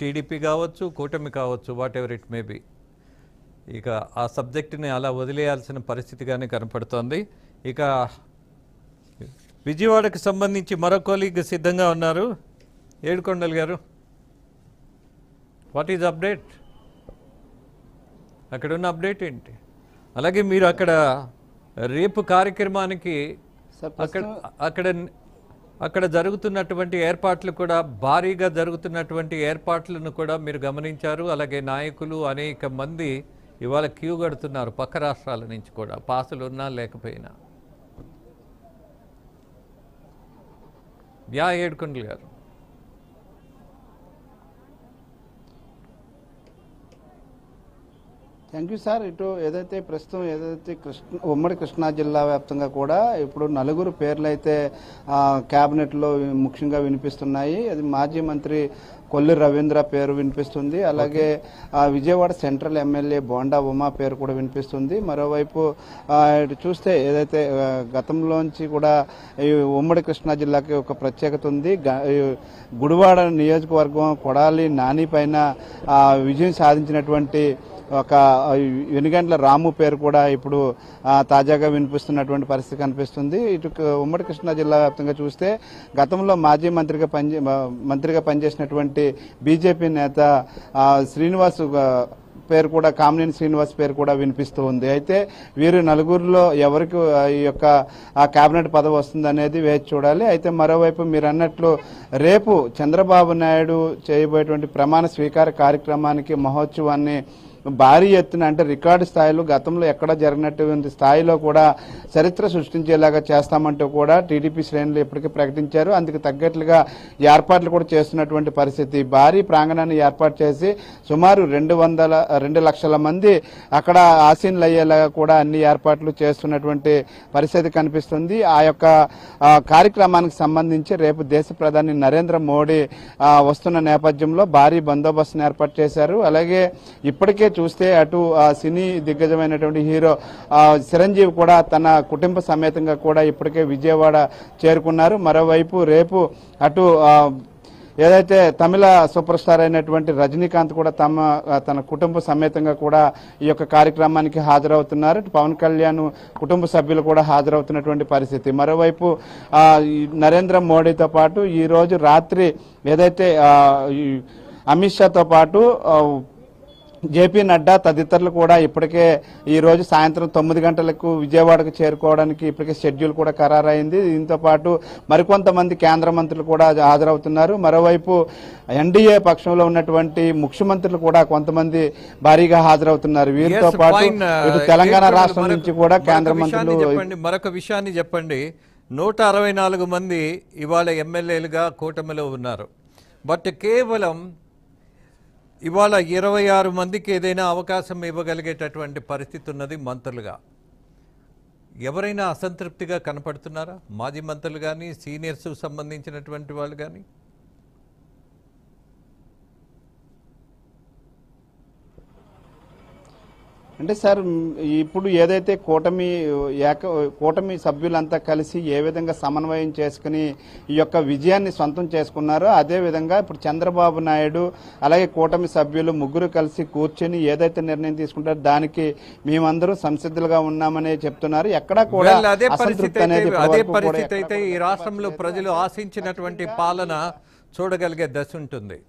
TDP కావచ్చు, కూటమి కావచ్చు, what ever it may be. ఇక ఆ సబ్జెక్టుని అలా వదిలేయాల్సిన పరిస్థితిగానే కనపడుతోంది. ఇక విజయవాడకు సంబంధించి మరో కొలీగ్ సిద్ధంగా ఉన్నారు. ఏడుకొండలు గారు, వాట్ ఈజ్ అప్డేట్? అక్కడ ఉన్న అప్డేట్ ఏంటి? అలాగే మీరు అక్కడ రేపు కార్యక్రమానికి అక్కడ జరుగుతున్నటువంటి ఏర్పాట్లు కూడా, భారీగా జరుగుతున్నటువంటి ఏర్పాట్లను కూడా మీరు గమనించారు. అలాగే నాయకులు అనేక మంది ఇవాళ క్యూ కడుతున్నారు పక్క రాష్ట్రాల నుంచి కూడా, పాసులు ఉన్నా లేకపోయినా. ఏడుకొండలు గారు, థ్యాంక్ యూ సార్. ఇటు ప్రస్తుతం ఉమ్మడి కృష్ణా జిల్లా వ్యాప్తంగా కూడా ఇప్పుడు నలుగురు పేర్లు అయితే క్యాబినెట్లో ముఖ్యంగా వినిపిస్తున్నాయి. అది మాజీ మంత్రి కొల్లి రవీంద్ర పేరు వినిపిస్తుంది. అలాగే విజయవాడ సెంట్రల్ ఎమ్మెల్యే బోండా ఉమా పేరు కూడా వినిపిస్తుంది. మరోవైపు చూస్తే గతంలోంచి కూడా ఈ ఉమ్మడి కృష్ణా జిల్లాకి ఒక ప్రత్యేకత ఉంది. గుడివాడ నియోజకవర్గం కొడాలి నాని పైన విజయం సాధించినటువంటి ఒక వెనుగండ్ల రాము పేరు కూడా ఇప్పుడు తాజాగా వినిపిస్తున్నటువంటి పరిస్థితి కనిపిస్తుంది. ఇటు ఉమ్మడి కృష్ణా జిల్లా వ్యాప్తంగా చూస్తే గతంలో మాజీ మంత్రిగా పనిచేసినటువంటి బీజేపీ నేత శ్రీనివాస్ పేరు కూడా, కామినేని శ్రీనివాస్ పేరు కూడా వినిపిస్తూ ఉంది. అయితే వీరు నలుగురిలో ఎవరికి ఈ యొక్క కేబినెట్ పదవి వస్తుందనేది వేచి చూడాలి. అయితే మరోవైపు మీరు అన్నట్లు రేపు చంద్రబాబు నాయుడు చేయబోయేటువంటి ప్రమాణ స్వీకార కార్యక్రమానికి, మహోత్సవాన్ని భారీ ఎత్తున, అంటే రికార్డు స్థాయిలో గతంలో ఎక్కడ జరిగినటువంటి స్థాయిలో కూడా చరిత్ర సృష్టించేలాగా చేస్తామంటూ కూడా టీడీపీ శ్రేణులు ఇప్పటికీ ప్రకటించారు. అందుకు తగ్గట్లుగా ఏర్పాట్లు కూడా చేస్తున్నటువంటి పరిస్థితి. భారీ ప్రాంగణాన్ని ఏర్పాటు చేసి సుమారు 2 లక్షల మంది అక్కడ ఆసీనులు అయ్యేలాగా కూడా అన్ని ఏర్పాట్లు చేస్తున్నటువంటి పరిస్థితి కనిపిస్తుంది. ఆ యొక్క కార్యక్రమానికి సంబంధించి రేపు దేశ ప్రధాని నరేంద్ర మోడీ వస్తున్న నేపథ్యంలో భారీ బందోబస్తును ఏర్పాటు చేశారు. అలాగే ఇప్పటికే చూస్తే అటు సినీ దిగ్గజమైనటువంటి హీరో చిరంజీవి కూడా తన కుటుంబ సమేతంగా కూడా ఇప్పటికే విజయవాడ చేరుకున్నారు. మరోవైపు రేపు అటు తమిళ సూపర్ స్టార్ అయినటువంటి రజనీకాంత్ కూడా తన కుటుంబ సమేతంగా కూడా ఈ యొక్క కార్యక్రమానికి హాజరవుతున్నారు. పవన్ కళ్యాణ్ కుటుంబ సభ్యులు కూడా హాజరవుతున్నటువంటి పరిస్థితి. మరోవైపు నరేంద్ర మోడీతో పాటు ఈ రోజు రాత్రి అమిత్ షాతో పాటు జేపీ నడ్డా తదితరులు కూడా ఇప్పటికే ఈ రోజు సాయంత్రం 9 గంటలకు విజయవాడకు చేరుకోవడానికి ఇప్పటికే షెడ్యూల్ కూడా ఖరారైంది. దీంతో పాటు మరికొంతమంది కేంద్ర మంత్రులు కూడా హాజరవుతున్నారు. మరోవైపు ఎన్డీఏ పక్షంలో ఉన్నటువంటి ముఖ్యమంత్రులు కూడా కొంతమంది భారీగా హాజరవుతున్నారు. వీరితో పాటు ఇటు తెలంగాణ రాష్ట్రం నుంచి కూడా కేంద్ర మంత్రులు. మరొక విషయాన్ని చెప్పండి, 164 మంది ఇవాళ ఎమ్మెల్యేలుగా కూటమిలో ఉన్నారు. బట్ కేవలం ఇవాళ 26 మందికి ఏదైనా అవకాశం ఇవ్వగలిగేటటువంటి పరిస్థితి ఉన్నది మంత్రులుగా. ఎవరైనా అసంతృప్తిగా కనపడుతున్నారా? మాజీ మంత్రులు కానీ, సీనియర్స్ సంబంధించినటువంటి వాళ్ళు కానీ? అంటే సార్, ఇప్పుడు ఏదైతే కూటమి సభ్యులంతా కలిసి ఏ విధంగా సమన్వయం చేసుకుని ఈ యొక్క విజయాన్ని సొంతం చేసుకున్నారో అదే విధంగా ఇప్పుడు చంద్రబాబు నాయుడు అలాగే కూటమి సభ్యులు ముగ్గురు కలిసి కూర్చొని ఏదైతే నిర్ణయం తీసుకుంటారో దానికి మేమందరూ సంసిద్ధులుగా ఉన్నామని చెప్తున్నారు. ఎక్కడా కూడా అదే పరిస్థితి అయితే ఈ రాష్ట్రంలో ప్రజలు ఆశించినటువంటి పాలన చూడగలిగే దశ ఉంటుంది.